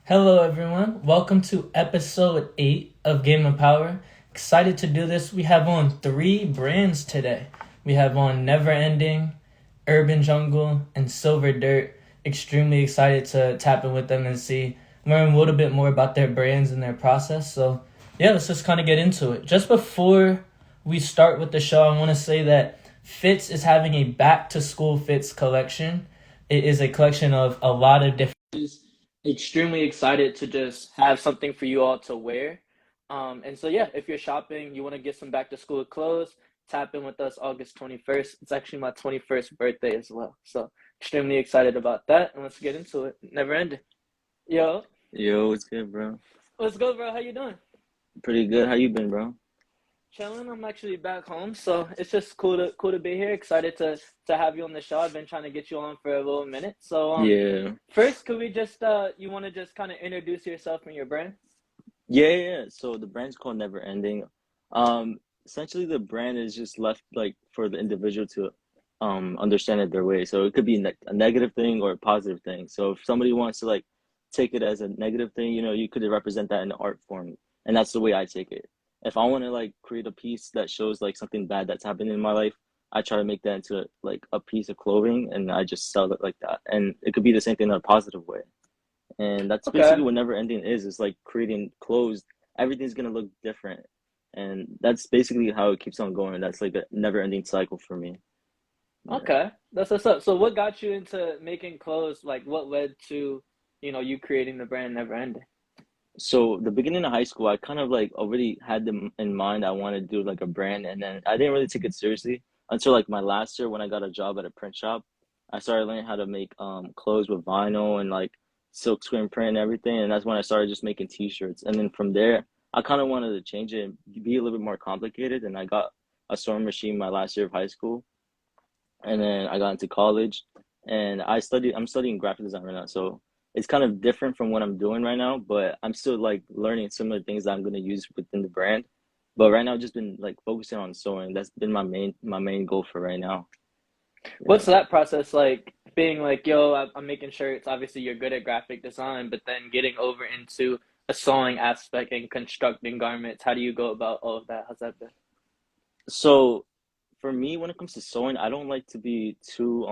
Hello, everyone. Welcome to episode 8 of Game of Power. Excited to do this. We have on three brands today. We have on Never Ending, Urban Jungle, and Silver Dirt. Extremely excited to tap in with them and learn a little bit more about their brands and their process. So, yeah, let's just kind of get into it. Just before we start with the show, I want to say that Fits is having a back to school Fits collection. It is a collection of a lot of different extremely excited to just have something for you all to wear. And so, yeah, if you're shopping, you want to get some back to school clothes, tap in with us August 21st. It's actually my 21st birthday as well. So, extremely excited about that. And let's get into it. Never ending. Yo, Yo, what's good, bro? let's go, bro. How you doing? Pretty good. How you been, bro? Chilling. I'm actually back home, so it's just cool to be here. Excited to have you on the show. I've been trying to get you on for a little minute. So Yeah. first, could we just you want to just kind of introduce yourself and your brand? Yeah. So the brand's called Never Ending. Um, Essentially the brand is just left like for the individual to understand it their way. So it could be a negative thing or a positive thing. So if somebody wants to like take it as a negative thing, you could represent that in the art form. And that's the way I take it. If I want to like create a piece that shows like something bad that's happened in my life, I try to make that into like a piece of clothing and I just sell it like that. And it could be the same thing in a positive way. And that's basically Okay. what never ending is. It's like creating clothes. Everything's gonna look different. And that's basically how it keeps on going. That's like a never ending cycle for me. Yeah. Okay, that's what's up. So, what got you into making clothes? Like, what led to, you creating the brand Never Ending? So the beginning of high school, I kind of like already had them in mind. I wanted to do like a brand, and then I didn't really take it seriously until like my last year when I got a job at a print shop. I started learning how to make clothes with vinyl and like silk screen print and everything, and that's when I started just making t-shirts. And then from there, I kind of wanted to change it and be a little bit more complicated, and I got a sewing machine my last year of high school, and then I got into college, and I'm studying graphic design right now, so it's kind of different from what I'm doing right now, but I'm still like learning similar things that I'm gonna use within the brand. But right now, I've just been like focusing on sewing. That's been my main goal for right now. What's Yeah. that process like? Being like, yo, I'm making shirts. Obviously, you're good at graphic design, but then getting over into a sewing aspect and constructing garments. How do you go about all of that? How's that been? So for me, when it comes to sewing, I don't like to be too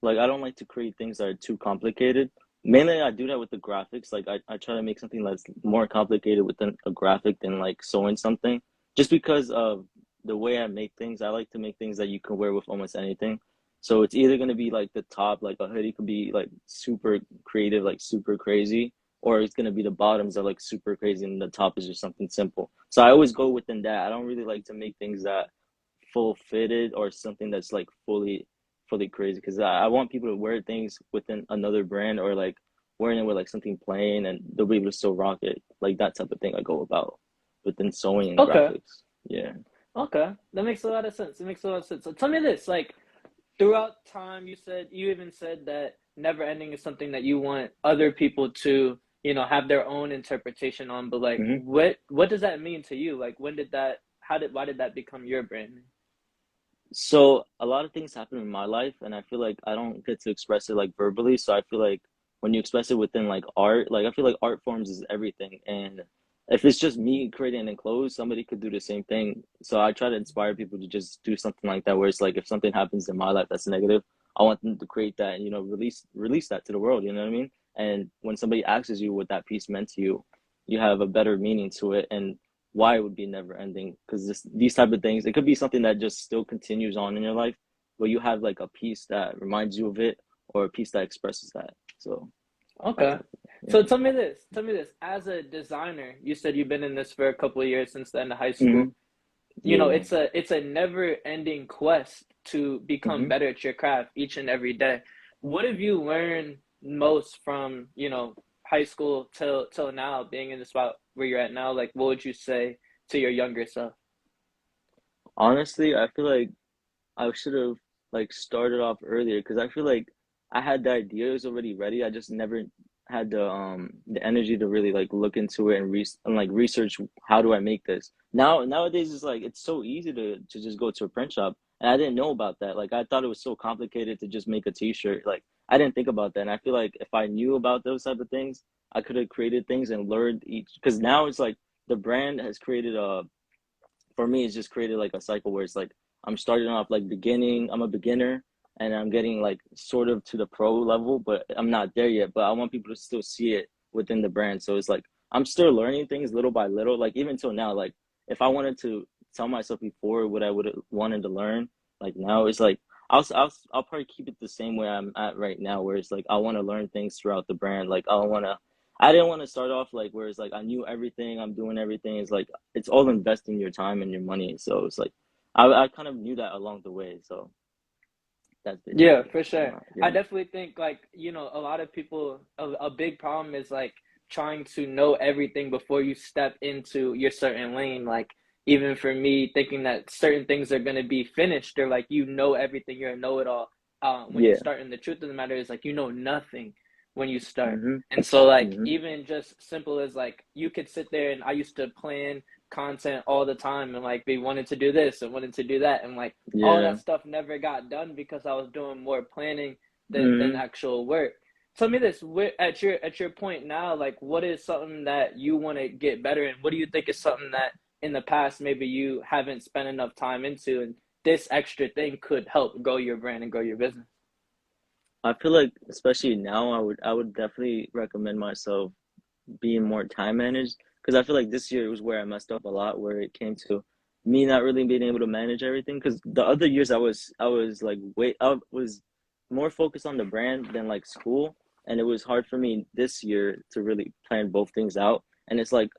like I don't like to create things that are too complicated. Mainly I do that with the graphics. Like I try to make something that's more complicated within a graphic than like sewing something. Just because of the way I make things, I like to make things that you can wear with almost anything. So it's either gonna be like the top, like a hoodie could be like super creative, like super crazy, or it's gonna be the bottoms are like super crazy and the top is just something simple. So I always go within that. I don't really like to make things that full fitted or something that's like fully crazy because I want people to wear things within another brand or like wearing it with like something plain and they'll be able to still rock it. Like that type of thing I go about within sewing and Okay, graphics. Yeah. okay, that makes a lot of sense. It makes a lot of sense. So, tell me this: like, throughout time, you even said that never ending is something that you want other people to, have their own interpretation on. But like, hmm what does that mean to you? Like, when did that? Why did that become your brand name? So a lot of things happen in my life and I feel like I don't get to express it like verbally. So I feel like when you express it within like art, like I feel like art forms is everything. And if it's just me creating in clothes, somebody could do the same thing. So I try to inspire people to just do something like that where it's like if something happens in my life that's negative, I want them to create that and release that to the world, you know what I mean? And when somebody asks you what that piece meant to you, you have a better meaning to it. And why it would be never ending because these type of things it could be something that just still continues on in your life but you have like a piece that reminds you of it or a piece that expresses that so that Okay. type of So yeah. tell me this. Tell me this. As a designer, you said you've been in this for a couple of years since the end of high hmm school. yeah. It's a never ending quest to become hmm better at your craft each and every day. What have you learned most from, high school till now, being in the spot where you're at now? Like, what would you say to your younger self? Honestly I feel like I should have like started off earlier because I feel like I had the ideas already ready. I just never had the energy to really like look into it and like research how do I make this. Nowadays it's like it's so easy to just go to a print shop and I didn't know about that. Like I thought it was so complicated to just make a t-shirt. Like I didn't think about that. And I feel like if I knew about those type of things, I could have created things and learned each, because now it's like the brand has created a, for me it's just created like a cycle where it's like I'm starting off like beginning, I'm a beginner, and I'm getting like sort of to the pro level, but I'm not there yet. But I want people to still see it within the brand. So it's like I'm still learning things little by little. Like even till now, like if I wanted to tell myself before what I would have wanted to learn, like now it's like I'll probably keep it the same way I'm at right now, where it's like I want to learn things throughout the brand. Like I didn't want to start off like where it's like I knew everything, I'm doing everything. It's like it's all investing your time and your money. So it's like I kind of knew that along the way. So that's Yeah, basically for where sure. I'm at. I Yeah. definitely think like, a lot of people, a big problem is like trying to know everything before you step into your certain lane. Like even for me, thinking that certain things are gonna be finished, they're like everything, you're a know-it-all. When you Yeah. start, and the truth of the matter is like nothing when you start. Mhm. And so like Mhm. even just simple as like you could sit there, and I used to plan content all the time and like be wanting to do this and wanting to do that, and like all Yeah. that stuff never got done because I was doing more planning than Mhm. actual work. Tell me this, at your point now, like what is something that you want to get better in? What do you think is something that in the past maybe you haven't spent enough time into, and this extra thing could help grow your brand and grow your business? I feel like especially now I would definitely recommend myself being more time managed, because I feel like this year was where I messed up a lot, where it came to me not really being able to manage everything. Because the other years I was like wait I was more focused on the brand than like school, and it was hard for me this year to really plan both things out. And it's like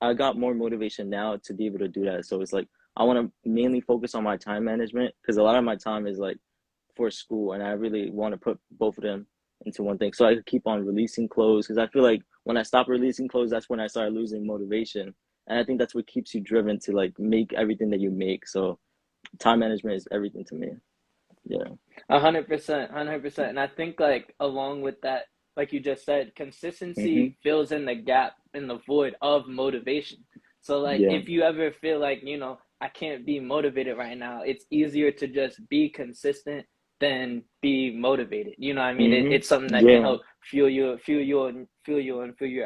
I got more motivation now to be able to do that. So it's like I want to mainly focus on my time management, because a lot of my time is like for school, and I really want to put both of them into one thing so I could keep on releasing clothes, because I feel like when I stop releasing clothes, that's when I start losing motivation. And I think that's what keeps you driven to like make everything that you make. So time management is everything to me. Yeah. 100%, 100%. And I think like along with that, like you just said, Mm-hmm. consistency fills in the gap in the void of motivation. So like Yeah. if you ever feel like, I can't be motivated right now, it's easier to just be consistent than be motivated. You know what I mean? Mm-hmm. It's something that can Yeah. help fuel your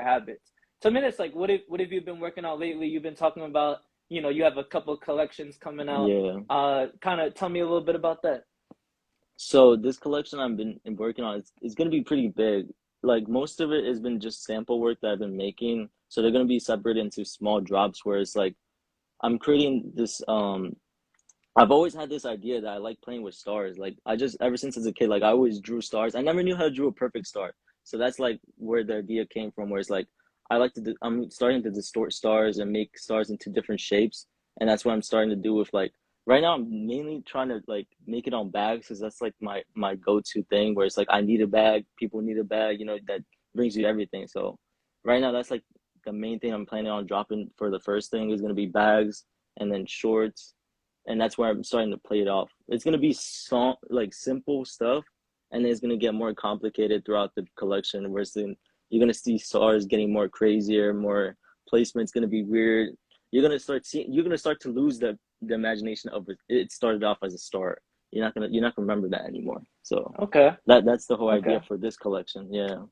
habits. So I mean, it's like what have you been working on lately? You've been talking about, you have a couple collections coming out. Yeah. Kind of tell me a little bit about that. So this collection I've been working on is gonna be pretty big. Like most of it has been just sample work that I've been making. So they're gonna be separated into small drops where it's like I'm creating this I've always had this idea that I like playing with stars. Like I just ever since as a kid, like I always drew stars. I never knew how to draw a perfect star. So that's like where the idea came from, where it's like I'm starting to distort stars and make stars into different shapes. And that's what I'm starting to do with like right now I'm mainly trying to like make it on bags, because that's like my go-to thing, where it's like I need a bag, people need a bag, that brings you everything. So right now that's like the main thing I'm planning on dropping for the first thing is gonna be bags, and then shorts, and that's where I'm starting to play it off. It's gonna be like simple stuff, and then it's gonna get more complicated throughout the collection. Where soon you're gonna see stars getting more crazier, more placement's gonna be weird. You're gonna start to lose the imagination of it. It started off as a star. You're not gonna remember that anymore. So Okay. that's the whole idea Okay. for this collection. Yeah.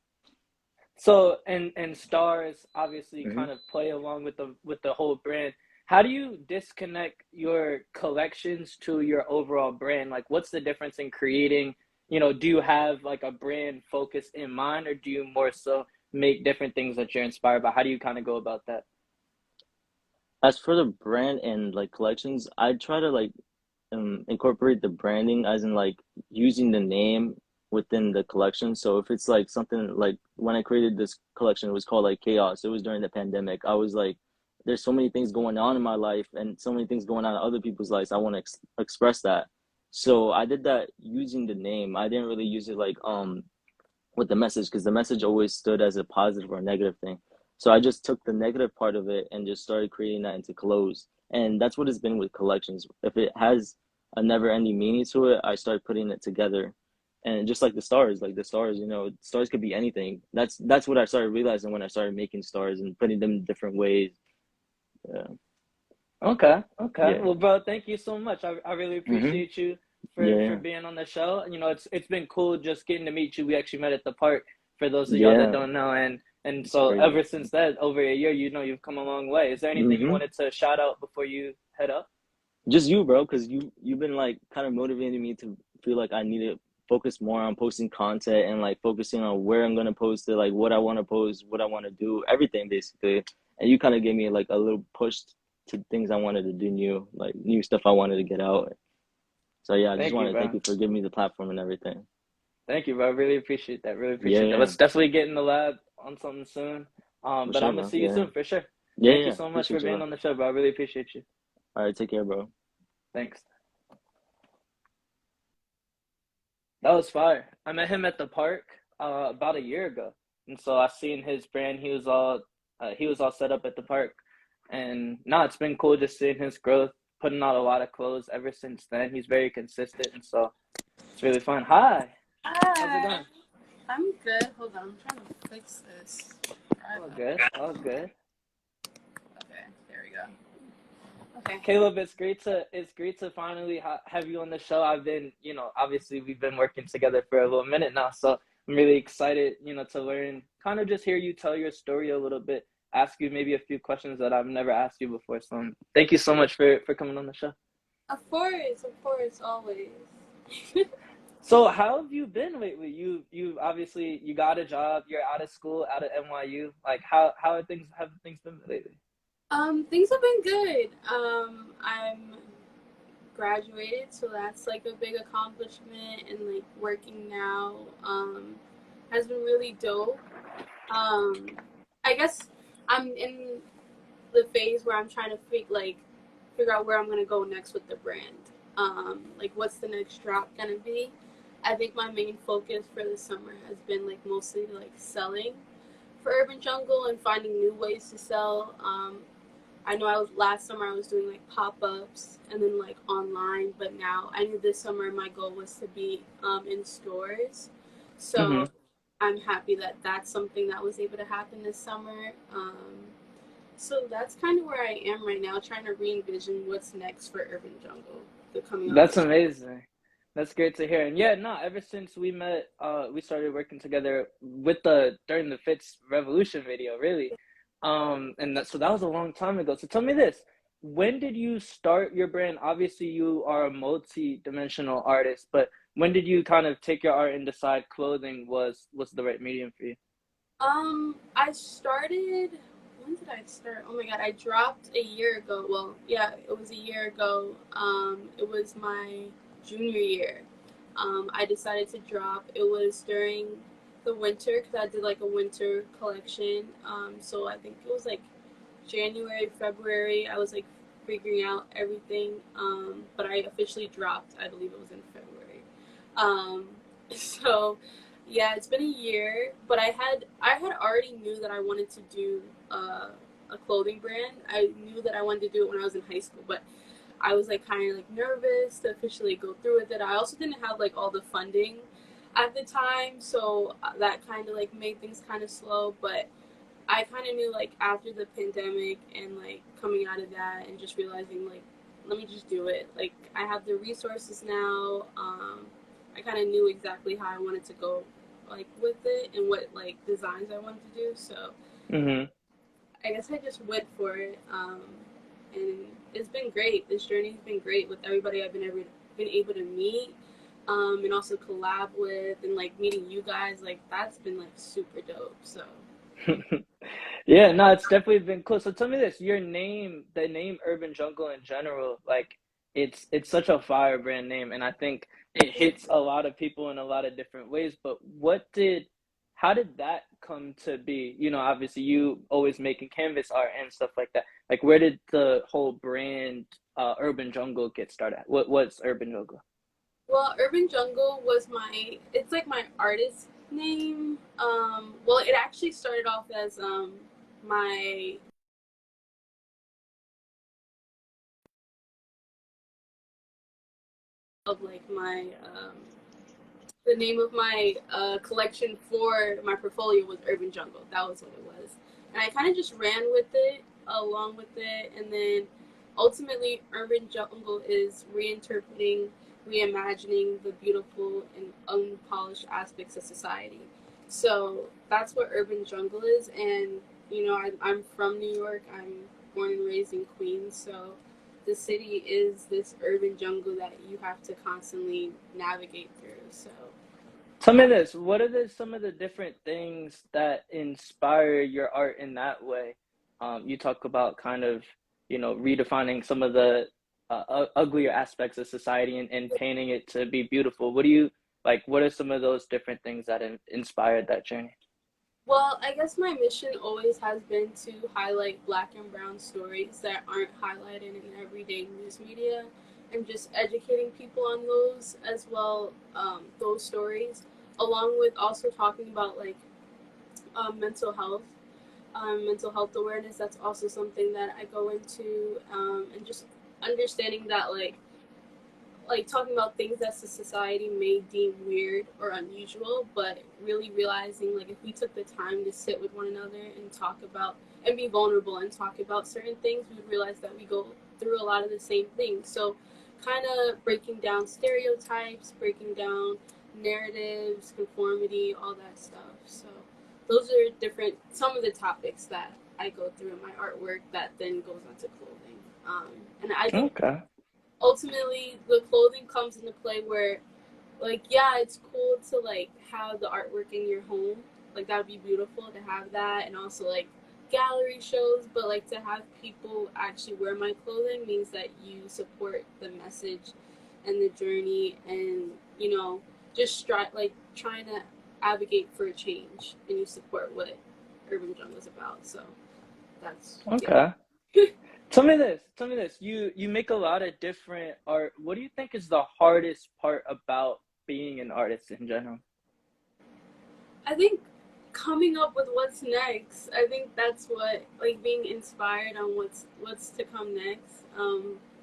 So and stars obviously Hmm. kind of play along with the whole brand. How do you disconnect your collections to your overall brand? Like what's the difference in creating, do you have like a brand focus in mind, or do you more so make different things that you're inspired by? How do you kind of go about that? As for the brand and like collections, I try to like incorporate the branding, as in like using the name within the collection. So if it's like something like when I created this collection, it was called like Chaos. It was during the pandemic. I was like, there's so many things going on in my life and so many things going on in other people's lives. I want to express that. So I did that using the name. I didn't really use it like with the message, because the message always stood as a positive or a negative thing. So I just took the negative part of it and just started creating that into clothes. And that's what it's been with collections. If it has a never ending meaning to it, I start putting it together. And just like the stars, stars could be anything. That's what I started realizing when I started making stars and putting them in different ways. Yeah. Okay, okay. Yeah. Well, bro, thank you so much. I really Mm-hmm. appreciate you for Yeah. being on the show. It's been cool just getting to meet you. We actually met at the park, for those of y'all that Yeah. don't know, and And It's so crazy. ever since that, over a year, you've come a long way. Is there anything you Hmm. wanted to shout out before you head up? Just you, bro, because you've been like kind of motivating me to feel like I need to focus more on posting content and like focusing on where I'm gonna post it, like what I want to post, what I want to do, everything basically. And you kind of gave me like a little push to things I wanted to do new, like new stuff I wanted to get out. So yeah, I just Thank you, want to thank bro. you for giving me the platform and everything. Thank you, bro. I really appreciate that. Really Yeah, appreciate that. yeah, Let's definitely get in the lab on something soon. for But sure, I'm gonna man. see you Yeah, soon for sure. yeah, Thank you yeah. so much for Appreciate you, being bro. on the show, bro. I really appreciate you. All right, take care, bro. Thanks. That was fire. I met him at the park about a year ago, and so I seen his brand. He was all set up at the park, and now it's been cool just seeing his growth, putting out a lot of clothes ever since then. He's very consistent, and so it's really fun. Hi, how's it Hi. going? I'm good. Hold on, I'm trying to fix this. All good, all good. Okay, there we go. Okay. Caleb, it's great to finally have you on the show. I've been, obviously we've been working together for a little minute now, so I'm really excited, to learn, kind of just hear you tell your story a little bit, ask you maybe a few questions that I've never asked you before. So thank you so much for coming on the show. Of course, always. So how have you been lately? You obviously you got a job, you're out of school, out of NYU. Like how have things been lately? Things have been good. I'm graduated, so that's like a big accomplishment, and like working now, has been really dope. Um, I guess I'm in the phase where I'm trying to figure out where I'm gonna go next with the brand. Like what's the next drop gonna be? I think my main focus for the summer has been like mostly like selling for Urban Jungle and finding new ways to sell. I know last summer I was doing like pop ups and then like online, but now I knew this summer my goal was to be in stores. Mm-hmm. So I'm happy that that's something that was able to happen this summer. So that's kind of where I am right now, trying to re-envision what's next for Urban Jungle, the coming up That's this. amazing. That's great to hear. And yeah, no, ever since we met, we started working together with during the Fitz Revolution video, really. So that was a long time ago. So tell me this, when did you start your brand? Obviously you are a multi-dimensional artist, but when did you kind of take your art and decide clothing was the right medium for you? I started. When did I start? Oh my god, I dropped a year ago. Well, yeah, it was a year ago. It was my junior year. I decided to drop. It was during the winter because I did like a winter collection. So I think it was like January, February. I was like figuring out everything. But I officially dropped. I believe it was in February. Um, so yeah, it's been a year, but I had already knew that I wanted to do a clothing brand. I knew that I wanted to do it when I was in high school, but I was like kind of like nervous to officially go through with it. I also didn't have like all the funding at the time, so that kind of like made things kind of slow. But I kind of knew like after the pandemic and like coming out of that and just realizing like let me just do it. Like I have the resources now. I kind of knew exactly how I wanted to go like with it and what like designs I wanted to do. So Mm-hmm. I guess I just went for it. And it's been great. This journey's been great with everybody I've been able to meet. And also collab with and like meeting you guys, like that's been like super dope. So Yeah, no, it's definitely been cool. So tell me this, the name Urban Jungle in general, like it's such a fire brand name, and I think it hits a lot of people in a lot of different ways. But how did that come to be? Obviously you always making canvas art and stuff like that. Like where did the whole brand Urban Jungle get started? What's Urban Jungle? well, Urban Jungle was it's like my artist name. Well, it actually started off as my of like my the name of my collection for my portfolio was Urban Jungle. That was what it was, and I kind of just ran with it along with it, and then ultimately Urban Jungle is reinterpreting, reimagining the beautiful and unpolished aspects of society. So that's what Urban Jungle is. And, I'm from New York. I'm born and raised in Queens. So the city is this urban jungle that you have to constantly navigate through. So, Tell me this, what are some of the different things that inspire your art in that way? You talk about kind of, redefining some of the uglier aspects of society and painting it to be beautiful. What are some of those different things that inspired that journey? well, I guess my mission always has been to highlight black and brown stories that aren't highlighted in everyday news media and just educating people on those as well, those stories, along with also talking about like mental health, mental health awareness. That's also something that I go into, and just understanding that like talking about things that society may deem weird or unusual, but really realizing like if we took the time to sit with one another and talk about and be vulnerable and talk about certain things, we would realize that we go through a lot of the same things. So kind of breaking down stereotypes, breaking down narratives, conformity, all that stuff. So those are some of the topics that I go through in my artwork that then goes onto clothing. And I think Okay. ultimately the clothing comes into play where like yeah, it's cool to like have the artwork in your home, like that would be beautiful to have that, and also like gallery shows, but like to have people actually wear my clothing means that you support the message and the journey, and just trying to advocate for a change, and you support what Urban Jungle is about. So that's Okay. Tell me this. You make a lot of different art. What do you think is the hardest part about being an artist in general? I think coming up with what's next. I think that's what like being inspired on what's to come next.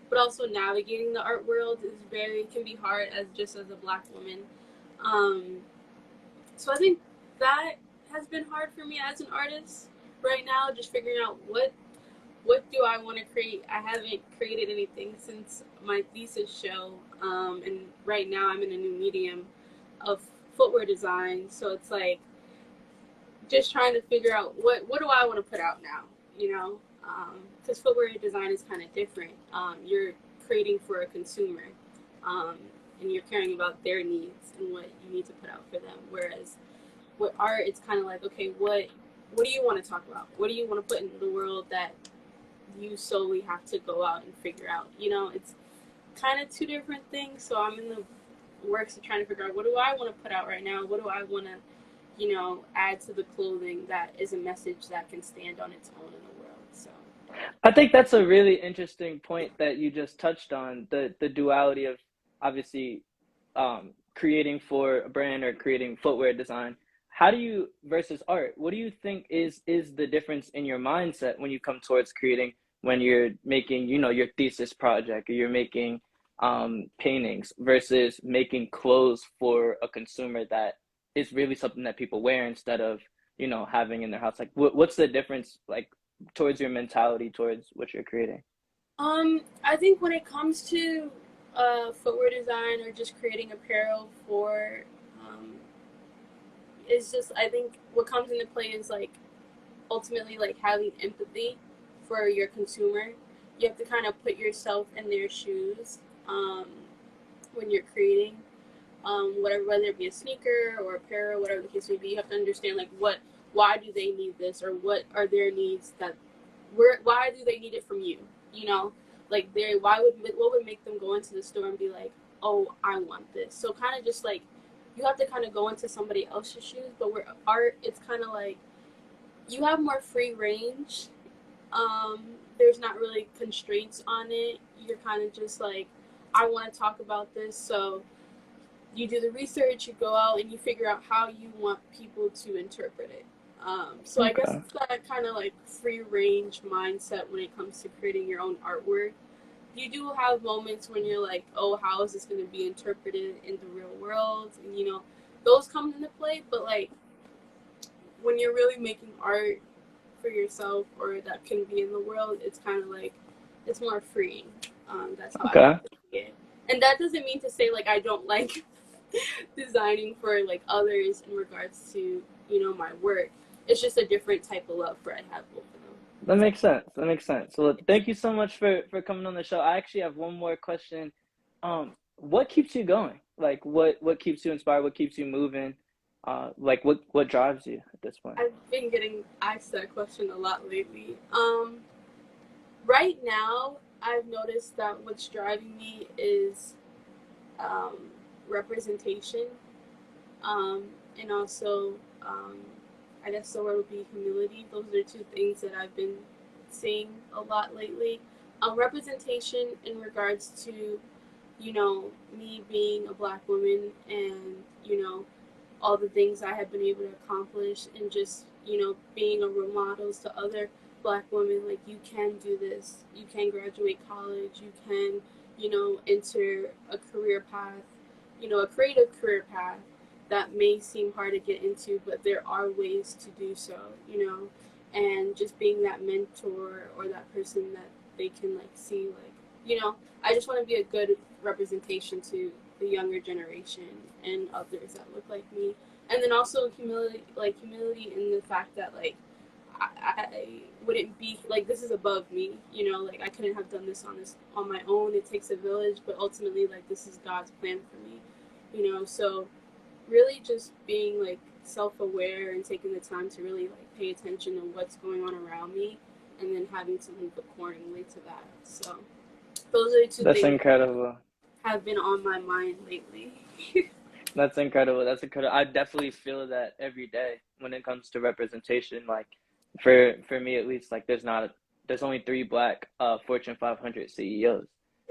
But also navigating the art world is can be hard as a black woman. Um, so I think that has been hard for me as an artist right now. Just figuring out what do I want to create. I haven't created anything since my thesis show, and right now I'm in a new medium of footwear design. So it's like just trying to figure out what do I want to put out now, because footwear design is kind of different. You're creating for a consumer, um, and you're caring about their needs and what you need to put out for them. Whereas with art, it's kind of like, okay, what do you want to talk about? What do you want to put into the world that you solely have to go out and figure out? It's kind of two different things. So I'm in the works of trying to figure out what do I want to put out right now? What do I want to add to the clothing that is a message that can stand on its own in the world. So I think that's a really interesting point that you just touched on, the duality of obviously creating for a brand or creating footwear design. How do you versus art? What do you think is the difference in your mindset when you come towards creating, when you're making, your thesis project, or you're making paintings versus making clothes for a consumer that is really something that people wear instead of, having in their house? Like what's the difference like towards your mentality towards what you're creating? I think when it comes to footwear design or just creating apparel for it's just, I think what comes into play is like ultimately like having empathy for your consumer. You have to kind of put yourself in their shoes, when you're creating, whether it be a sneaker or apparel, whatever the case may be. You have to understand like why do they need this, or what are their needs why do they need it from you? Like what would make them go into the store and be like, oh, I want this. So kind of just like you have to kind of go into somebody else's shoes, but with art, it's kind of like you have more free range. There's not really constraints on it. You're kind of just like, I want to talk about this, so you do the research, you go out and you figure out how you want people to interpret it. So I guess Okay. it's that kind of like free range mindset when it comes to creating your own artwork. You do have moments when you're like, oh, how is this going to be interpreted in the real world? And those come into play. But like when you're really making art for yourself or that can be in the world, it's kind of like it's more freeing. That's how I Okay. like to see it. And that doesn't mean to say like I don't like designing for like others in regards to you know, my work. It's just a different type of love for I have both of them. That makes sense. That makes sense. Well, thank you so much for coming on the show. I actually have one more question. What keeps you going? Like, what keeps you inspired? What keeps you moving? Like, what drives you at this point? I've been getting asked that question a lot lately. Right now, I've noticed that what's driving me is representation, and also, I guess the word would be humility. Those are two things that I've been seeing a lot lately. Representation in regards to, you know, me being a Black woman and, you know, all the things I have been able to accomplish, and just, you know, being a role model to other Black women. Like, you can do this, you can graduate college, you can, you know, enter a career path, you know, a creative career path that may seem hard to get into, but there are ways to do so, you know, and just being that mentor or that person that they can like see, like, you know, I just want to be a good representation to the younger generation and others that look like me. And then also humility in the fact that, like, I wouldn't be like, this is above me, you know, like I couldn't have done this on my own. It takes a village, but ultimately, like, this is God's plan for me, you know. So really just being like self-aware and taking the time to really like pay attention to what's going on around me, and then having to move accordingly to that. So those are the two That's things incredible. that have been on my mind lately. That's incredible. That's incredible. I definitely feel that every day when it comes to representation. Like, for me at least, like, there's only 3 Black Fortune 500 CEOs,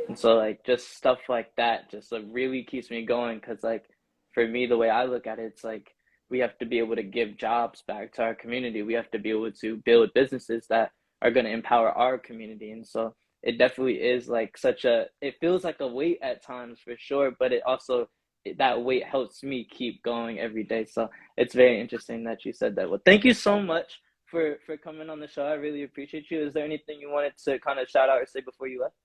and so like just stuff like that just like really keeps me going. Because like for me, the way I look at it, it's like we have to be able to give jobs back to our community. We have to be able to build businesses that are going to empower our community. And so it definitely is like it feels like a weight at times for sure, but it also, that weight helps me keep going every day. So it's very interesting that you said that. Well, thank you so much for coming on the show. I really appreciate you. Is there anything you wanted to kind of shout out or say before you left?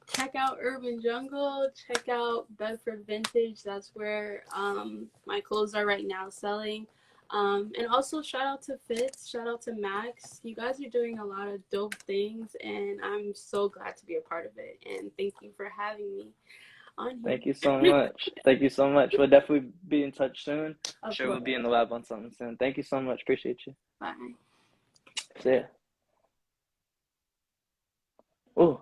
Check out Urban Jungle, check out Bedford Vintage. That's where my clothes are right now selling. And also shout out to Fitz, shout out to Max. You guys are doing a lot of dope things, and I'm so glad to be a part of it. And thank you for having me on here. Thank you so much. Thank you so much. We'll definitely be in touch soon. Of Sure, course. we'll be in the lab on something soon. Thank you so much. Appreciate you. Bye. See ya. Oh,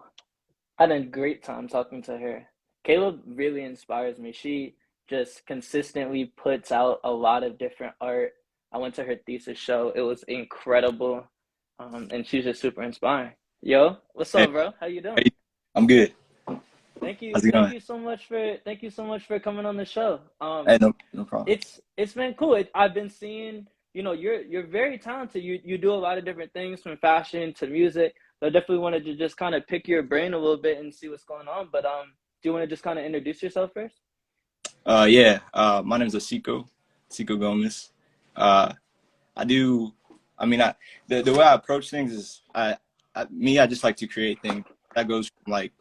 I had a great time talking to her. Caleb really inspires me. She just consistently puts out a lot of different art. I went to her thesis show. It was incredible. And she's just super inspiring. Yo, what's up, bro? How you doing? I'm good. Thank you. How's it going? Thank you so much for coming on the show. Hey, no problem. It's been cool. I've been seeing, you know, you're very talented. You do a lot of different things, from fashion to music. So I definitely wanted to just kind of pick your brain a little bit and see what's going on. But do you want to just kind of introduce yourself first? Yeah. My name is Asico Gomez. The way I approach things is I just like to create things. That goes from like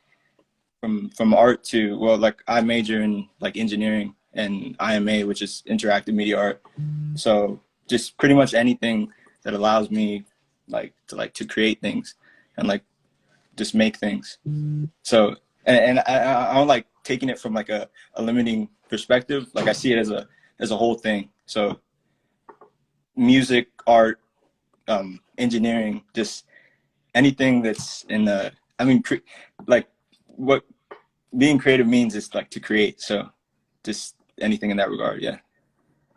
from art to, well, like I major in like engineering and IMA, which is interactive media art. So just pretty much anything that allows me to create things and like just make things. So and I don't like taking it from like a limiting perspective. Like I see it as a whole thing. So music, art, engineering, just anything that's in the, what being creative means is like to create. So just anything in that regard. Yeah.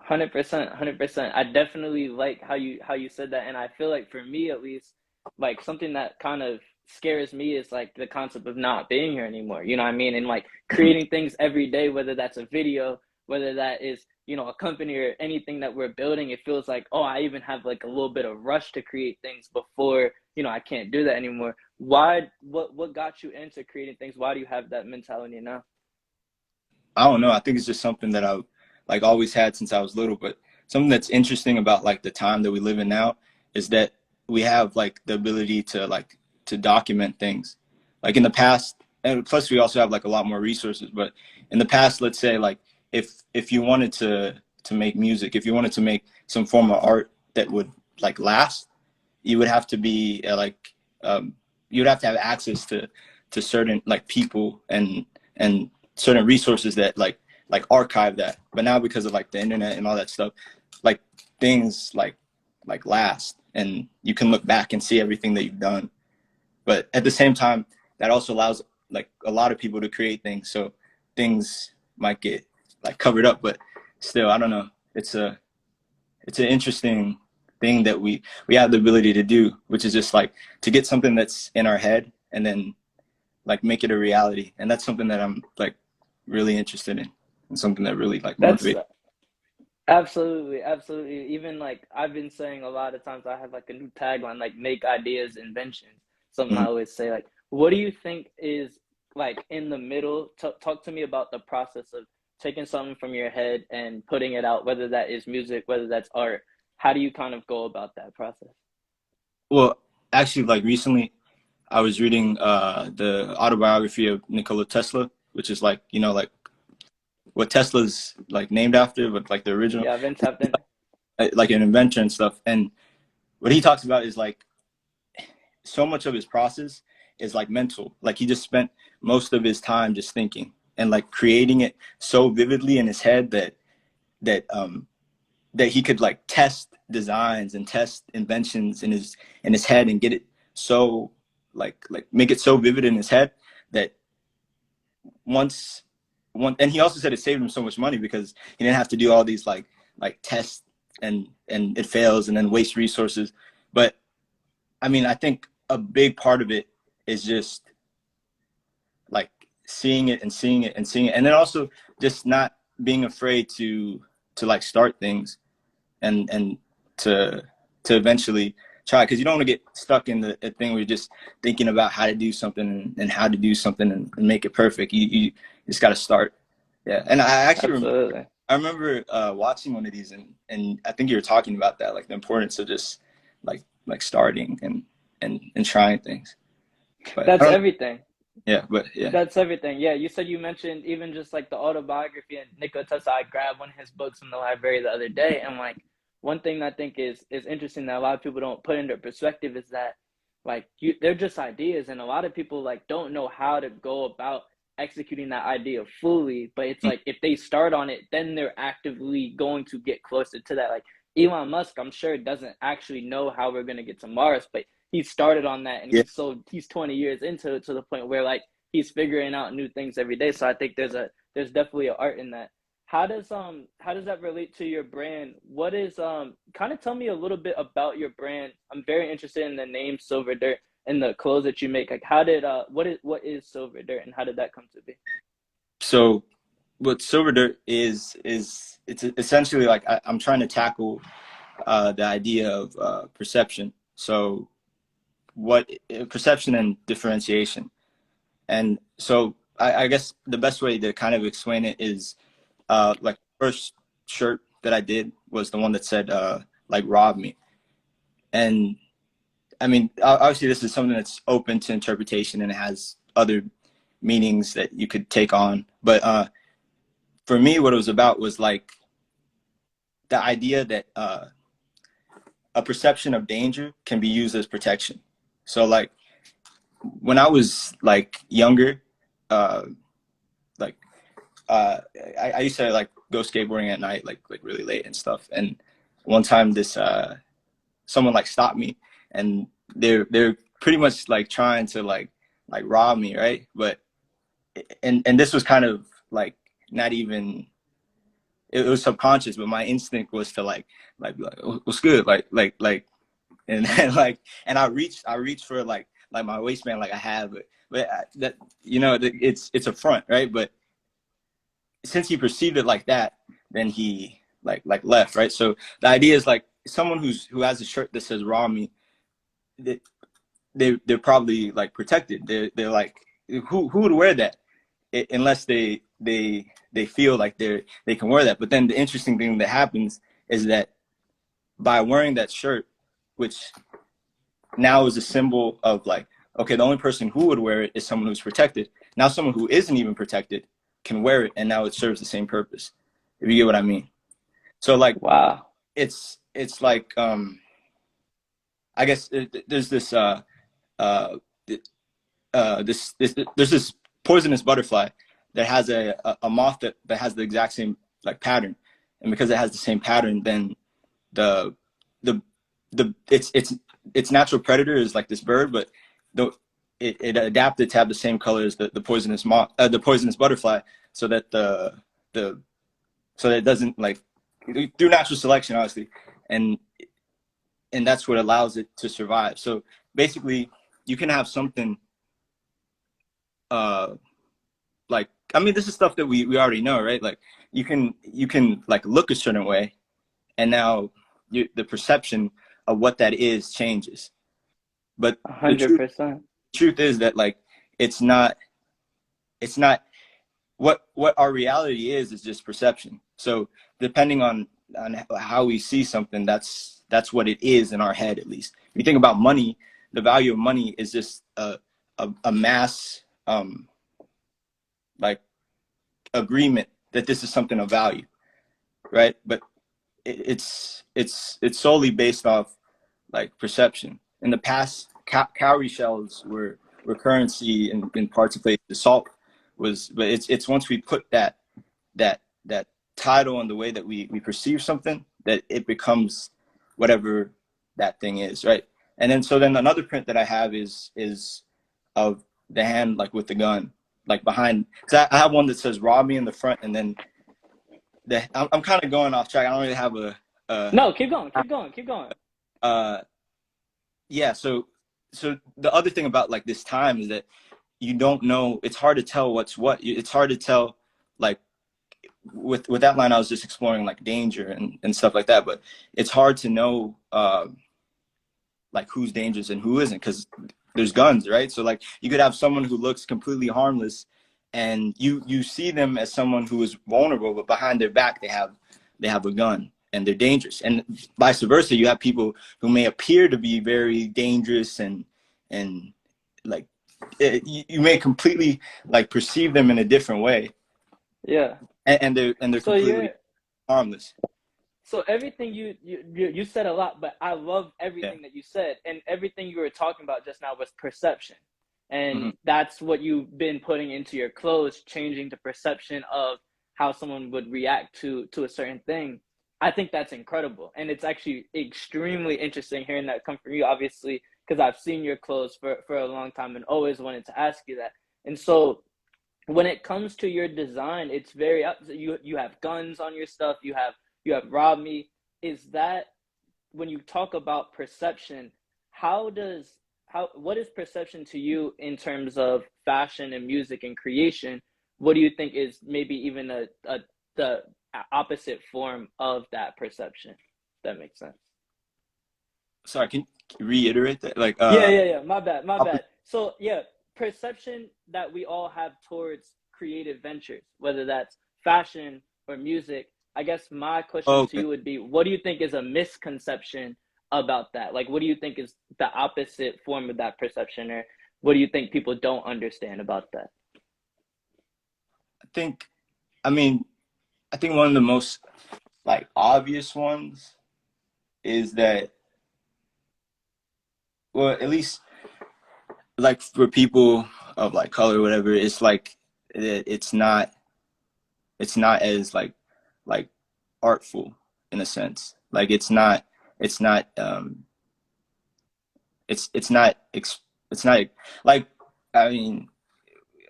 100%. I definitely like how you said that. And I feel like for me, at least, like something that kind of scares me is like the concept of not being here anymore. You know what I mean? And like creating things every day, whether that's a video, whether that is, you know, a company or anything that we're building, it feels like, oh, I even have like a little bit of rush to create things before, you know, I can't do that anymore. What got you into creating things? Why do you have that mentality now? I don't know. I think it's just something that I've like always had since I was little. But something that's interesting about like the time that we live in now is that we have like the ability to document things. Like in the past, and plus we also have like a lot more resources. But in the past, let's say like if you wanted to make music, if you wanted to make some form of art that would like last, you would have to be you would have to have access to certain like people and certain resources that like archive that. But now because of like the internet and all that stuff, like things like last, and you can look back and see everything that you've done. But at the same time, that also allows like a lot of people to create things, so things might get like covered up, but still, I don't know, it's an interesting thing that we have the ability to do, which is just like to get something that's in our head and then like make it a reality. And that's something that I'm like really interested in, and something that really like motivates. Absolutely, absolutely. Even like I've been saying a lot of times, I have like a new tagline, like make ideas inventions. Something I always say, like, what do you think is like in the middle? Talk to me about the process of taking something from your head and putting it out, whether that is music, whether that's art. How do you kind of go about that process? Well, actually, like recently, I was reading the autobiography of Nikola Tesla, which is like, you know, like what Tesla's like named after, but like the original, Yeah, Vince Hapton. like an inventor and stuff. And what he talks about is like so much of his process is like mental. Like he just spent most of his time just thinking and like creating it so vividly in his head that he could like test designs and test inventions in his head and get it so like make it so vivid in his head that and he also said it saved him so much money because he didn't have to do all these like tests and it fails and then waste resources. But I mean, I think a big part of it is just like seeing it and seeing it and seeing it, and then also just not being afraid to like start things and to eventually try, because you don't want to get stuck in the thing where you're just thinking about how to do something and how to do something and make it perfect. You just got to start. Yeah. And I actually remember watching one of these and I think you were talking about that, like the importance of just like starting and trying things. But that's everything. Yeah, but yeah. That's everything. Yeah, you mentioned even just like the autobiography and Nikola Tesla. I grabbed one of his books from the library the other day, and like one thing I think is interesting that a lot of people don't put into perspective is that like they're just ideas, and a lot of people like don't know how to go about executing that idea fully. But it's like if they start on it, then they're actively going to get closer to that. Like Elon Musk, I'm sure doesn't actually know how we're gonna get to Mars, but he started on that, and he's 20 years into it, to the point where like he's figuring out new things every day. So I think there's definitely an art in that. How does that relate to your brand? What is kind of tell me a little bit about your brand. I'm very interested in the name Silver Dirt and the clothes that you make. Like how did what is Silver Dirt and how did that come to be? So what Silver Dirt is it's essentially like I'm trying to tackle the idea of perception. So what perception and differentiation. And so I guess the best way to kind of explain it is like first shirt that I did was the one that said like rob me. And I mean, obviously this is something that's open to interpretation and it has other meanings that you could take on. But for me, what it was about was like the idea that a perception of danger can be used as protection. So like when I was like younger, I used to like go skateboarding at night, like really late and stuff. And one time this someone like stopped me, and they're pretty much like trying to like rob me, right? But and this was kind of like not even, it was subconscious, but my instinct was to like what's good, and then and I reached for like my waistband, like I have it, but that, you know, it's a front, right? But since he perceived it like that, then he like left, right? So the idea is like someone who has a shirt that says "Raw Me," they're probably like protected. They're like, who would wear that unless they feel like they can wear that. But then the interesting thing that happens is that by wearing that shirt, which now is a symbol of like, okay, the only person who would wear it is someone who's protected. Now someone who isn't even protected can wear it, and now it serves the same purpose. if you get what I mean. So like Wow. it's like I guess there's this uh there's this poisonous butterfly that has a moth that has the exact same like pattern, and because it has the same pattern, then the the its natural predator is like this bird, but the it adapted to have the same color as the poisonous moth, the poisonous butterfly, so that the so that it doesn't like through natural selection, obviously, and that's what allows it to survive. So basically, you can have something uh like, I mean, this is stuff that we already know, right? Like you can like look a certain way, and now the perception of what that is changes. But the 100%. truth is that like it's not what our reality is just perception. So depending on how we see something, that's what it is in our head. At least if you think about money, the value of money is just a mass like agreement that this is something of value, right? But it's solely based off like perception. In the past, cowrie shells were currency in parts of places. Salt was, but it's once we put that title on the way that we perceive something, that it becomes whatever that thing is, right? And then so then another print that I have is of the hand like with the gun, like behind. Cause I have one that says "rob me" in the front, and then I'm kind of going off track. I don't really have No, keep going, keep going, keep going. Yeah. So the other thing about like this time is that you don't know. It's hard to tell what's what. It's hard to tell like with that line. I was just exploring like danger and stuff like that, but it's hard to know like who's dangerous and who isn't, because there's guns, right? So like you could have someone who looks completely harmless, and you see them as someone who is vulnerable, but behind their back they have a gun and they're dangerous. And vice versa, you have people who may appear to be very dangerous and like you may completely like perceive them in a different way. Yeah. And they're So completely harmless. So everything you said a lot, but I love everything that you said, and everything you were talking about just now was perception, and that's what you've been putting into your clothes, changing the perception of how someone would react to a certain thing. I think that's incredible, and it's actually extremely interesting hearing that come from you, obviously, because I've seen your clothes for a long time and always wanted to ask you that. And so when it comes to your design, it's very you have guns on your stuff, you have robbed me. Is that, when you talk about perception, what is perception to you in terms of fashion and music and creation? What do you think is maybe even the opposite form of that perception? If that makes sense. Sorry, can you reiterate that? Like Yeah. My bad. So yeah, perception that we all have towards creative ventures, whether that's fashion or music. I guess my question to you would be, what do you think is a misconception about that? Like, what do you think is the opposite form of that perception, or what do you think people don't understand about that? I think one of the most like obvious ones is that, well, at least like for people of like color or whatever, it's like it's not as like artful in a sense. Like it's not like, I mean,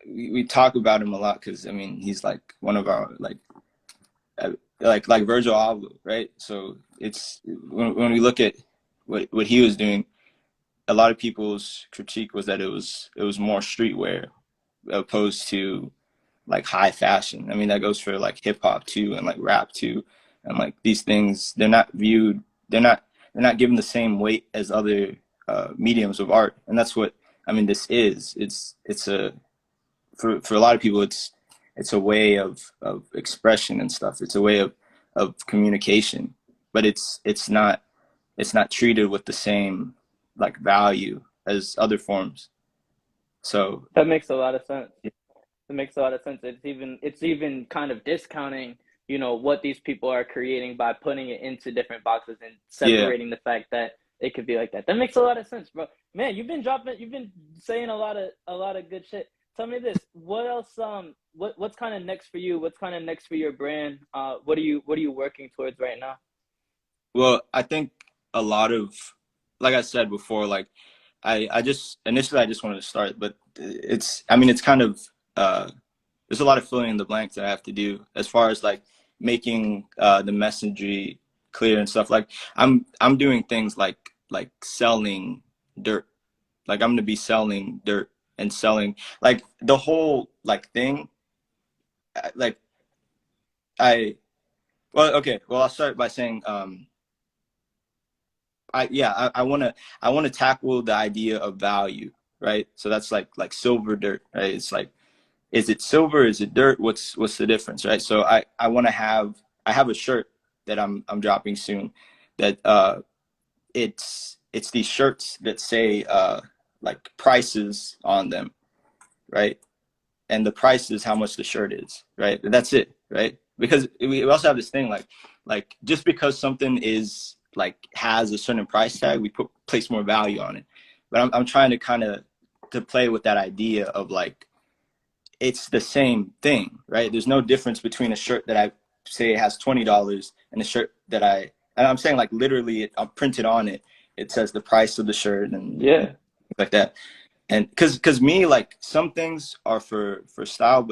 we talk about him a lot because I mean he's like one of our like Virgil Abloh, right? So it's when we look at what he was doing, a lot of people's critique was that it was more streetwear opposed to like high fashion. I mean, that goes for like hip hop too, and like rap too, and like these things, they're not given the same weight as other mediums of art. And that's what, I mean, this is. It's a, for a lot of people, it's a way of expression and stuff. It's a way of communication, but it's not treated with the same like value as other forms. So that makes a lot of sense. It makes a lot of sense. It's even kind of discounting what these people are creating by putting it into different boxes and Yeah. separating the fact that it could be like that. That makes a lot of sense, bro. Man, you've been saying a lot of good shit. Tell me this, what else, what's kind of next for you? What's kind of next for your brand? What are you working towards right now? Well, I think a lot of, like I said before, like I just initially I just wanted to start, but I mean, it's kind of there's a lot of filling in the blanks that I have to do as far as like making the messaging clear and stuff. Like I'm doing things like selling dirt. Like I'm gonna be selling dirt and selling like the whole like thing. Like well, okay, well, I'll start by saying I want to tackle the idea of value, right? So that's like silver dirt, right? It's like, is it silver? Is it dirt? What's the difference, right? So I want to I have a shirt that I'm dropping soon that it's these shirts that say like prices on them, right? And the price is how much the shirt is, right? That's it, right? Because we also have this thing like just because something is like has a certain price tag, we place more value on it. But I'm trying to kind of to play with that idea of like it's the same thing, right? There's no difference between a shirt that I say has $20 and a shirt that and I'm saying like literally I'm printed on it. It says the price of the shirt and Yeah. like that. And because me, like some things are for style,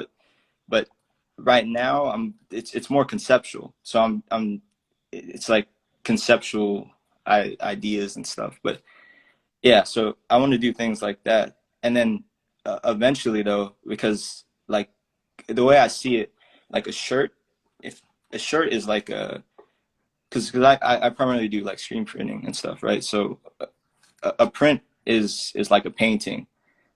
but right now it's more conceptual. So it's like conceptual ideas and stuff. But yeah, so I want to do things like that. And then eventually though, because like the way I see it, like a shirt, if a shirt is like because I primarily do like screen printing and stuff, right? So a print is like a painting,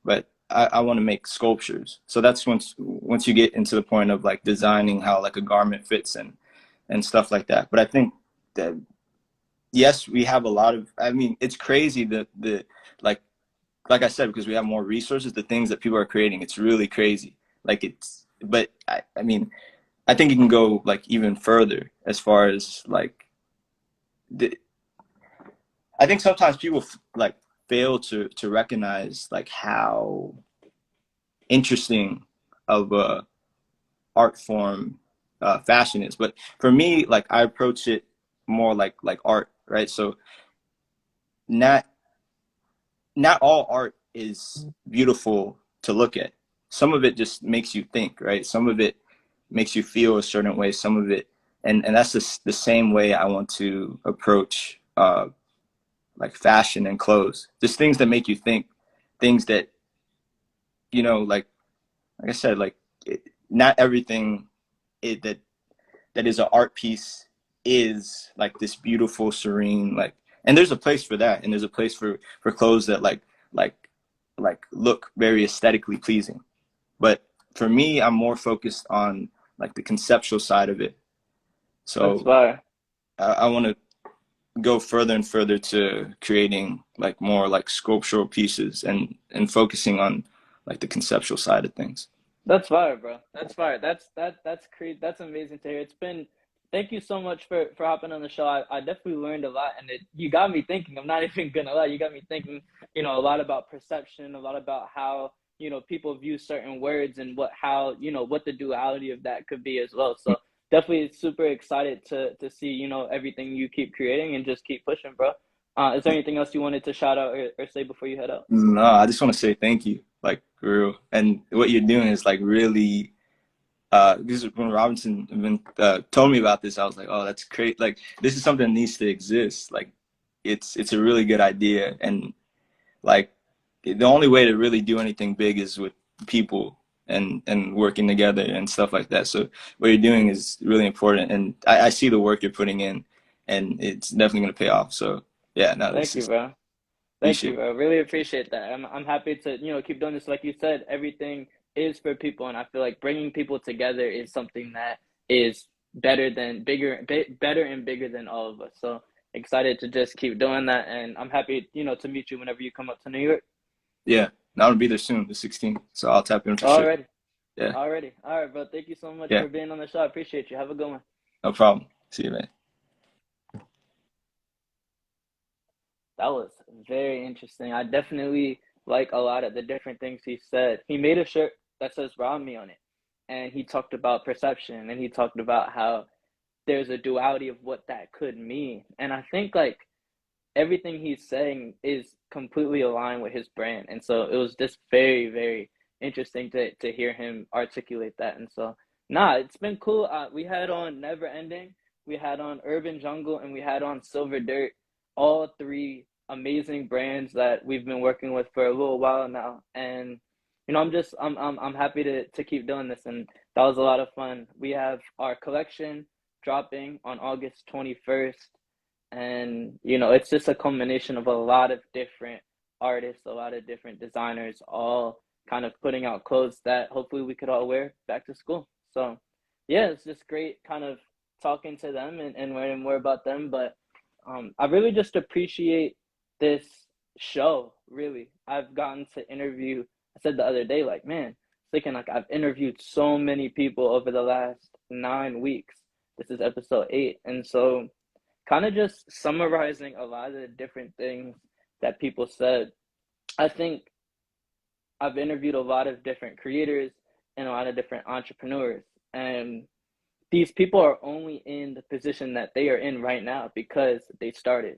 but I want to make sculptures. So that's once you get into the point of like designing how like a garment fits and stuff like that. But I think that yes, we have a lot of. I mean, it's crazy the like I said, because we have more resources. The things that people are creating, it's really crazy. Like but I mean, I think it can go like even further as far as like I think sometimes people like fail to recognize like how interesting of a art form fashion is. But for me, like I approach it more like art, right? So not all art is beautiful to look at. Some of it just makes you think, right? Some of it makes you feel a certain way. Some of it, and that's the same way I want to approach like fashion and clothes. Just things that make you think, things that like I said, like not everything that is an art piece is like this beautiful, serene, like, and there's a place for that, and there's a place for clothes that like look very aesthetically pleasing. But for me, I'm more focused on like the conceptual side of it. That's So fire. I want to go further and further to creating like more like sculptural pieces and focusing on like the conceptual side of things. That's fire, bro. That's fire. That's amazing to hear. Thank you so much for hopping on the show. I definitely learned a lot, and you got me thinking. I'm not even gonna lie. You got me thinking, a lot about perception, a lot about how, people view certain words and what the duality of that could be as well. So definitely super excited to see, everything you keep creating and just keep pushing, bro. Is there anything else you wanted to shout out or say before you head out? No, I just want to say thank you, like for real. And what you're doing is like really this is when Robinson told me about this, I was like, oh, that's great. Like this is something that needs to exist. Like it's a really good idea. And like the only way to really do anything big is with people and working together and stuff like that. So what you're doing is really important. And I see the work you're putting in, and it's definitely going to pay off. So yeah, no, Thank this you, is bro. Thank you, appreciate bro. Really appreciate that. I'm happy to, keep doing this. Like you said, everything is for people, and I feel like bringing people together is something that is better and bigger than all of us. So excited to just keep doing that, and I'm happy, to meet you whenever you come up to New York. Yeah, now I'll be there soon, the 16th. So I'll tap in for sure. Already, Yeah. already. All right, bro. Thank you so much Yeah. for being on the show. I appreciate you. Have a good one. No problem. See you, man. That was very interesting. I definitely like a lot of the different things he said. He made a shirt that says Romney on it, and he talked about perception, and he talked about how there's a duality of what that could mean. And I think like everything he's saying is completely aligned with his brand. And so it was just very, very interesting to hear him articulate that. And so, nah, it's been cool. We had on Never Ending, we had on Urban Jungle, and we had on Silver Dirt, all three amazing brands that we've been working with for a little while now. And I'm happy to keep doing this, and that was a lot of fun. We have our collection dropping on August 21st, and it's just a combination of a lot of different artists, a lot of different designers, all kind of putting out clothes that hopefully we could all wear back to school. So yeah, it's just great kind of talking to them and learning more about them. But I really just appreciate this show. Really, I've gotten to interview, I said the other day, like, man, thinking like I've interviewed so many people over the last 9 weeks. This is episode 8, and so kind of just summarizing a lot of the different things that people said. I think I've interviewed a lot of different creators and a lot of different entrepreneurs, and these people are only in the position that they are in right now because they started.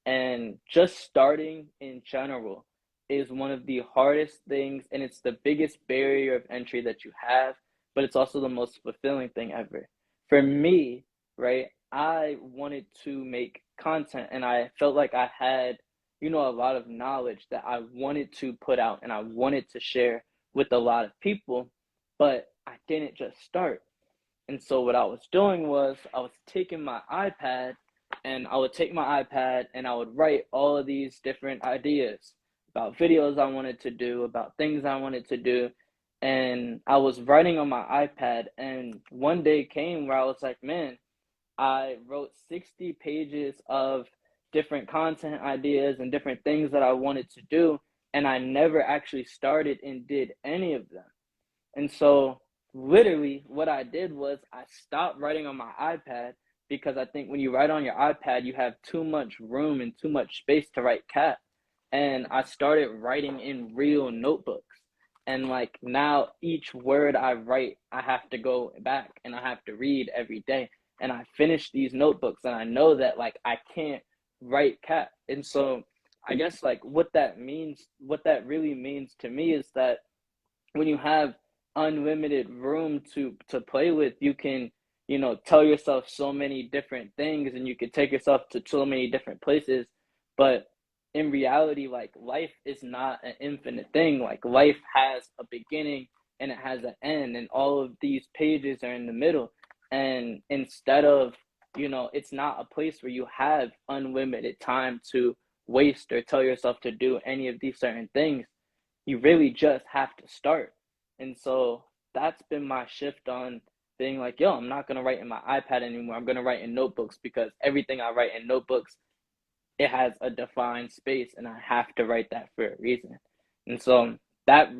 And just starting in general is one of the hardest things, and it's the biggest barrier of entry that you have, but it's also the most fulfilling thing ever. For me, right, I wanted to make content, and I felt like I had, a lot of knowledge that I wanted to put out and I wanted to share with a lot of people, but I didn't just start. And so what I was doing was I was taking my iPad, and I would take my iPad and I would write all of these different ideas about videos I wanted to do, about things I wanted to do. And I was writing on my iPad, and one day came where I was like, man, I wrote 60 pages of different content ideas and different things that I wanted to do, and I never actually started and did any of them. And so literally what I did was I stopped writing on my iPad, because I think when you write on your iPad, you have too much room and too much space to write cat. And I started writing in real notebooks. And like now each word I write, I have to go back and I have to read every day. And I finish these notebooks, and I know that like I can't write cat. And so I guess like what that really means to me is that when you have unlimited room to play with, you can, tell yourself so many different things, and you can take yourself to so many different places. But in reality, like life is not an infinite thing. Like life has a beginning and it has an end, and all of these pages are in the middle. And instead of, it's not a place where you have unlimited time to waste or tell yourself to do any of these certain things. You really just have to start. And so that's been my shift on being like, yo, I'm not going to write in my iPad anymore. I'm going to write in notebooks, because everything I write in notebooks, it has a defined space, and I have to write that for a reason. And so that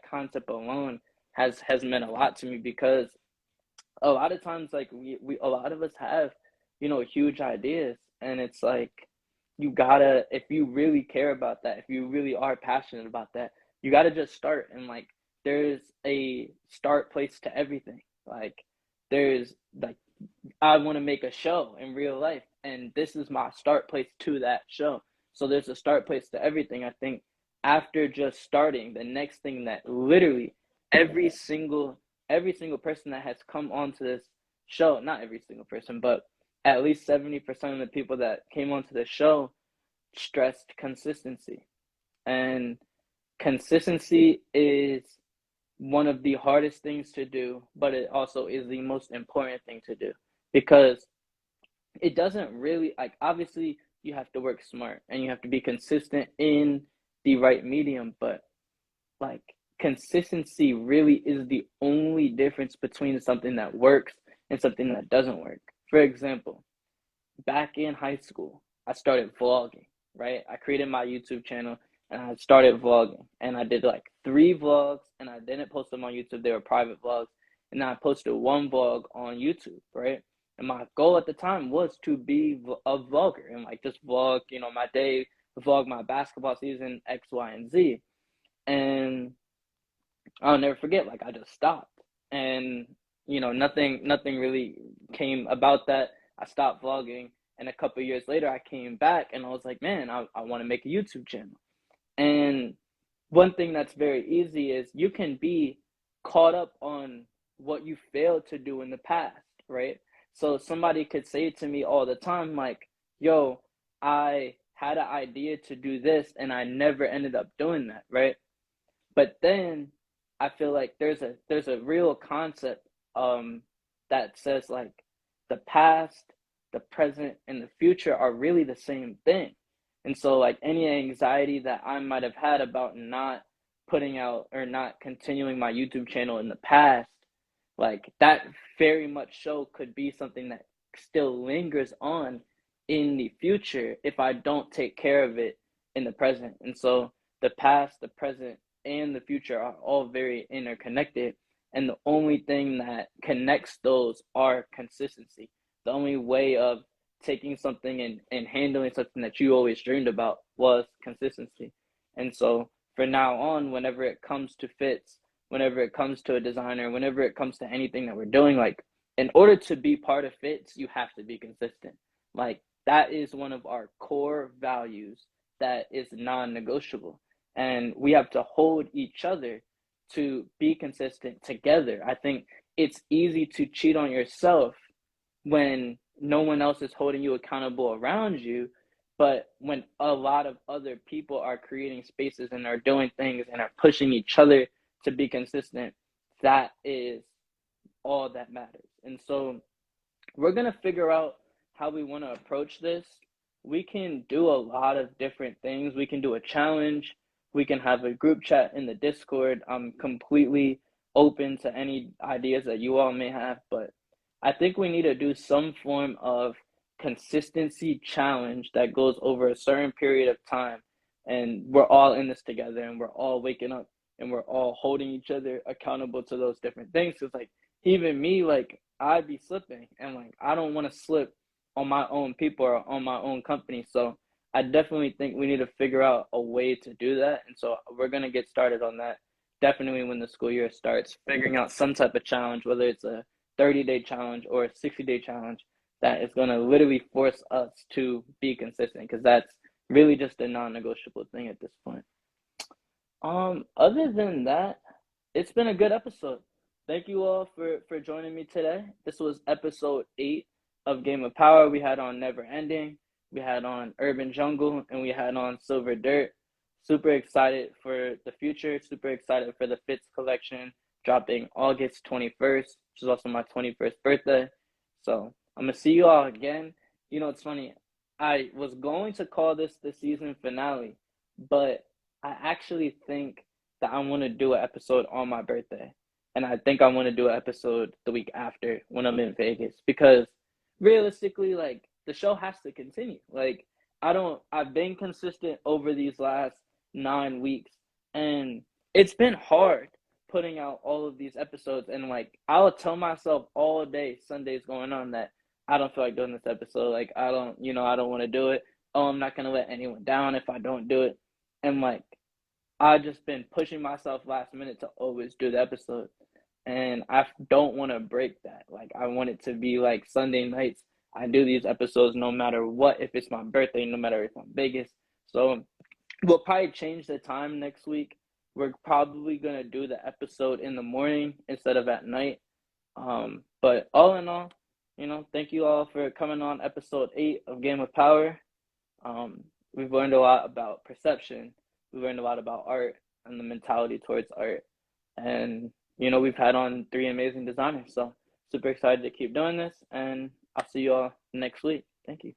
concept alone has meant a lot to me, because a lot of times, like a lot of us have, huge ideas, and it's like, you gotta, if you really care about that, if you really are passionate about that, you gotta just start. And like, there's a start place to everything. Like, there's like, I want to make a show in real life, and this is my start place to that show. So there's a start place to everything. I think after just starting, the next thing that literally every single person that has come onto this show, not every single person, but at least 70% of the people that came onto the show stressed consistency. And consistency is one of the hardest things to do, but it also is the most important thing to do, because it doesn't really, like, obviously you have to work smart and you have to be consistent in the right medium, but like consistency really is the only difference between something that works and something that doesn't work. For example, back in high school, I started vlogging, right? I created my YouTube channel and I started vlogging, and I did like 3 vlogs, and I didn't post them on YouTube. They were private vlogs. And then I posted 1 vlog on YouTube, right? And my goal at the time was to be a vlogger and like just vlog, my day, vlog my basketball season, X, Y, and Z. And I'll never forget, like I just stopped. And nothing really came about that. I stopped vlogging, and a couple years later I came back and I was like, man, I want to make a YouTube channel. And one thing that's very easy is you can be caught up on what you failed to do in the past, right? So somebody could say to me all the time, like, yo, I had an idea to do this and I never ended up doing that, right? But then I feel like there's a real concept that says like the past, the present, and the future are really the same thing. And so like any anxiety that I might have had about not putting out or not continuing my YouTube channel in the past, like that very much so could be something that still lingers on in the future if I don't take care of it in the present. And so the past, the present, and the future are all very interconnected. And the only thing that connects those are consistency. The only way of taking something and handling something that you always dreamed about was consistency. And so for now on, whenever it comes to fits, whenever it comes to a designer, whenever it comes to anything that we're doing, like in order to be part of fits, you have to be consistent. Like that is one of our core values that is non-negotiable. And we have to hold each other to be consistent together. I think it's easy to cheat on yourself when no one else is holding you accountable around you. But when a lot of other people are creating spaces and are doing things and are pushing each other to be consistent, that is all that matters. And so we're going to figure out how we want to approach this. We can do a lot of different things. We can do a challenge. We can have a group chat in the Discord. I'm completely open to any ideas that you all may have, but I think we need to do some form of consistency challenge that goes over a certain period of time. And we're all in this together and we're all waking up and we're all holding each other accountable to those different things. Cause like even me, like I'd be slipping and like I don't want to slip on my own people or on my own company. So I definitely think we need to figure out a way to do that. And so we're going to get started on that definitely when the school year starts, figuring out some type of challenge, whether it's a 30-day challenge or a 60-day challenge that is going to literally force us to be consistent, because that's really just a non-negotiable thing at this point. Other than that, it's been a good episode. Thank you all for joining me today. This was episode 8 of Game of Power. We had on Never Ending, we had on Urban Jungle, and we had on Silver Dirt. Super excited for the future. Super excited for the Fits collection dropping August 21st, which is also my 21st birthday. So I'm going to see you all again. You know, it's funny. I was going to call this the season finale, but I actually think that I want to do an episode on my birthday. And I think I want to do an episode the week after when I'm in Vegas, because realistically, like, the show has to continue. Like, I've been consistent over these last 9 weeks, and it's been hard putting out all of these episodes. And like, I'll tell myself all day, Sundays going on, that I don't feel like doing this episode. Like, I don't want to do it. Oh, I'm not going to let anyone down if I don't do it. And like, I've just been pushing myself last minute to always do the episode. And I don't want to break that. Like, I want it to be like Sunday nights, I do these episodes no matter what, if it's my birthday, no matter if I'm Vegas. So we'll probably change the time next week. We're probably going to do the episode in the morning instead of at night. But all in all, thank you all for coming on episode 8 of Game of Power. We've learned a lot about perception. We learned a lot about art and the mentality towards art. And, we've had on 3 amazing designers. So super excited to keep doing this. And I'll see you all next week. Thank you.